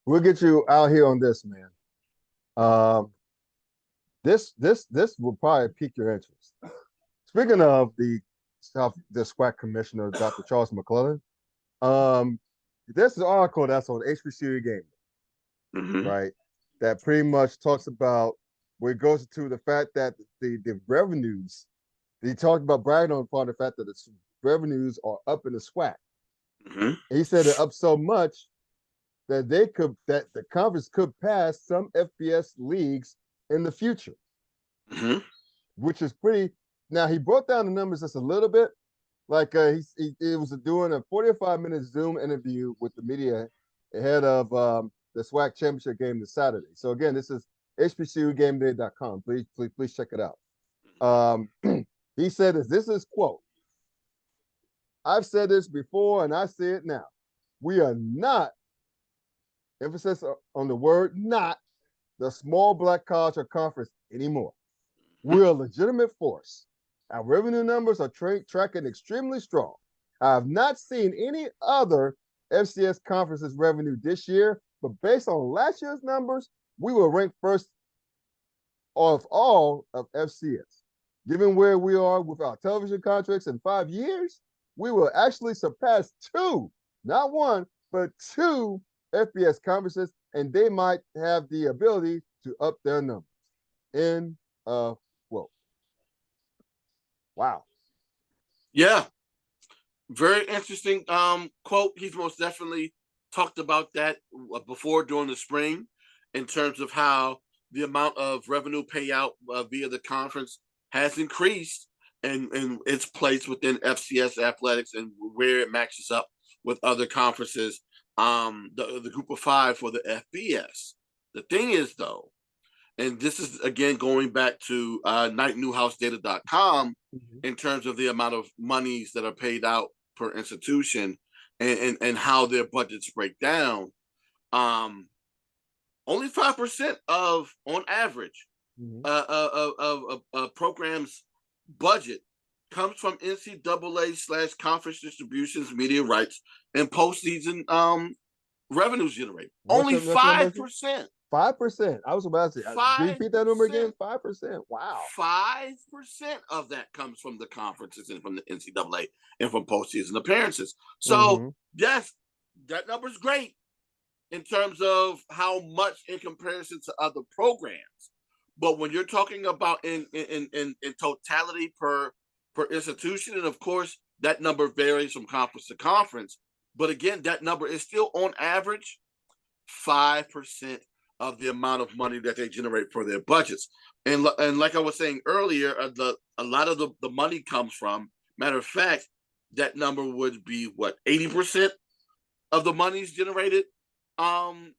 we'll get you out here on this, man. Um, this will probably pique your interest. Speaking of the SWAC commissioner, Dr. Charles McClelland, this is an article that's on HBCU Game, right? That pretty much talks about where it goes to the fact that the revenues. He talked about bragging on the fact that the revenues are up in the SWAC. He said it up so much that the conference could pass some FBS leagues in the future, which is pretty. Now he broke down the numbers just a little bit. Like he was doing a 45-minute Zoom interview with the media ahead of the SWAC championship game this Saturday. So again, this is hbcugameday.com. Please check it out. He said this is quote. I've said this before and I say it now. We are not, emphasis on the word not, the small black college or conference anymore. We're a legitimate force. Our revenue numbers are tracking extremely strong. I have not seen any other FCS conferences revenue this year, but based on last year's numbers, we will rank first of all of FCS. Given where we are with our television contracts in 5 years, we will actually surpass two, not one, but two FBS conferences, and they might have the ability to up their numbers. End of quote. Wow. Yeah. Very interesting quote. He's most definitely talked about that before during the spring in terms of how the amount of revenue payout via the conference has increased and its place within FCS athletics and where it matches up with other conferences, the group of five for the FBS. The thing is, though, and this is, again, going back to nightnewhousedata.com in terms of the amount of monies that are paid out per institution and how their budgets break down, only 5% of, on average, of programs' budget comes from NCAA/conference distributions, media rights, and postseason revenues generated. Only 5%. 5%. I was about to say, repeat that number again. 5%. Wow. 5% of that comes from the conferences and from the NCAA and from postseason appearances. So yes, that number is great in terms of how much in comparison to other programs. But when you're talking about in totality per institution, and of course that number varies from conference to conference, but again, that number is still on average 5% of the amount of money that they generate for their budgets. And like I was saying earlier, a lot of the money comes from, matter of fact, that number would be 80% of the money's generated on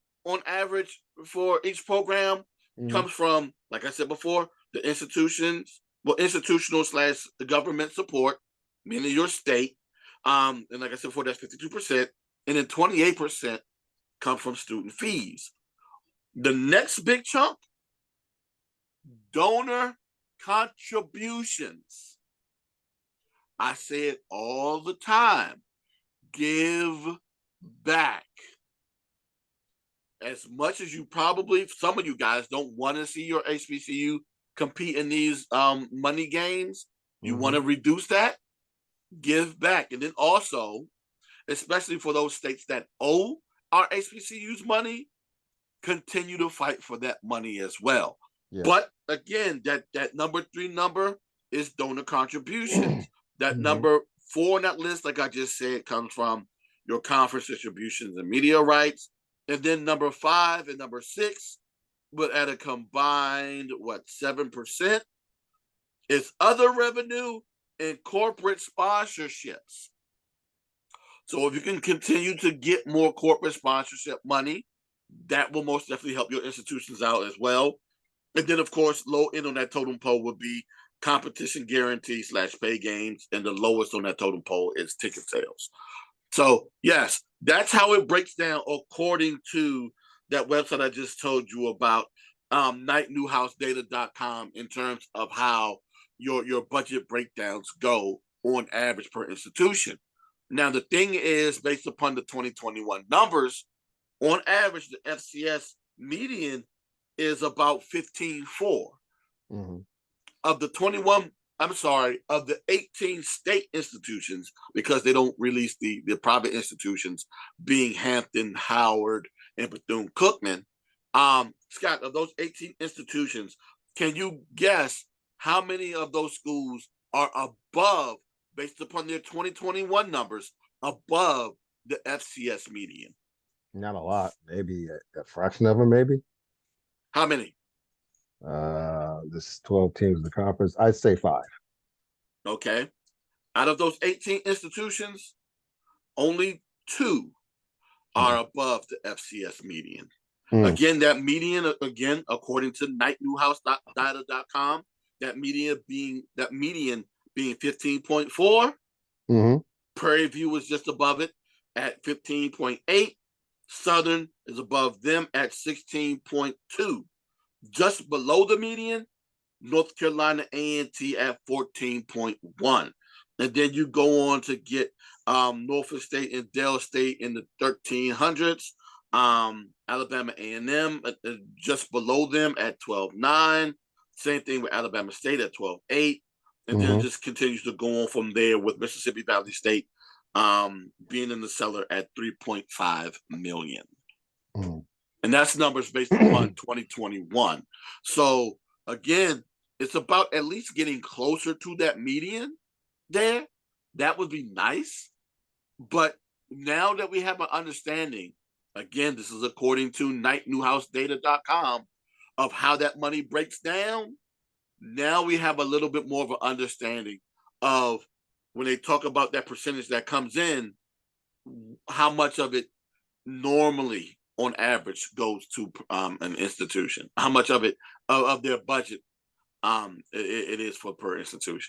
average for each program comes from, like I said before, the institutional/government support, meaning your state. And like I said before, that's 52%. And then 28% come from student fees. The next big chunk, donor contributions. I say it all the time. Give back. As much as you probably, some of you guys don't want to see your HBCU compete in these money games, you want to reduce that, give back. And then also, especially for those states that owe our HBCUs money, continue to fight for that money as well. Yeah. But again, that number 3 number is donor contributions. That number 4 on that list, like I just said, comes from your conference distributions and media rights. And then number 5 and number 6, but at a combined, 7%, is other revenue and corporate sponsorships. So if you can continue to get more corporate sponsorship money, that will most definitely help your institutions out as well. And then, of course, low end on that totem pole would be competition guarantee / pay games. And the lowest on that totem pole is ticket sales. So, yes, that's how it breaks down according to that website I just told you about, nightnewhousedata.com, in terms of how your budget breakdowns go on average per institution. Now, the thing is, based upon the 2021 numbers, On average, the FCS median is about 15.4. Mm-hmm. Of the 21, I'm sorry, of the 18 state institutions, because they don't release the private institutions, being Hampton, Howard, and Bethune-Cookman. Scott, of those 18 institutions, can you guess how many of those schools are above, based upon their 2021 numbers, above the FCS median? Not a lot, maybe a fraction of them, maybe. How many? This is 12 teams in the conference. I'd say 5. Okay. Out of those 18 institutions, only 2 are above the FCS median. Again, that median, again, according to knightnewhouse.data.com, that median being 15.4. Prairie View was just above it at 15.8. Southern is above them at 16.2. Just below the median, North Carolina A&T at 14.1. And then you go on to get Norfolk State and Dale State in the 1300s. Alabama A&M just below them at 12.9. Same thing with Alabama State at 12.8. And then it just continues to go on from there, with Mississippi Valley State being in the cellar at 3.5 million. And that's numbers based upon 2021. So again, it's about at least getting closer to that median there. That would be nice. But now that we have an understanding, again, this is according to knightnewhousedata.com, of how that money breaks down, now we have a little bit more of an understanding of, when they talk about that percentage that comes in, how much of it normally, on average, goes to an institution, how much of it, of their budget, it is for per institution.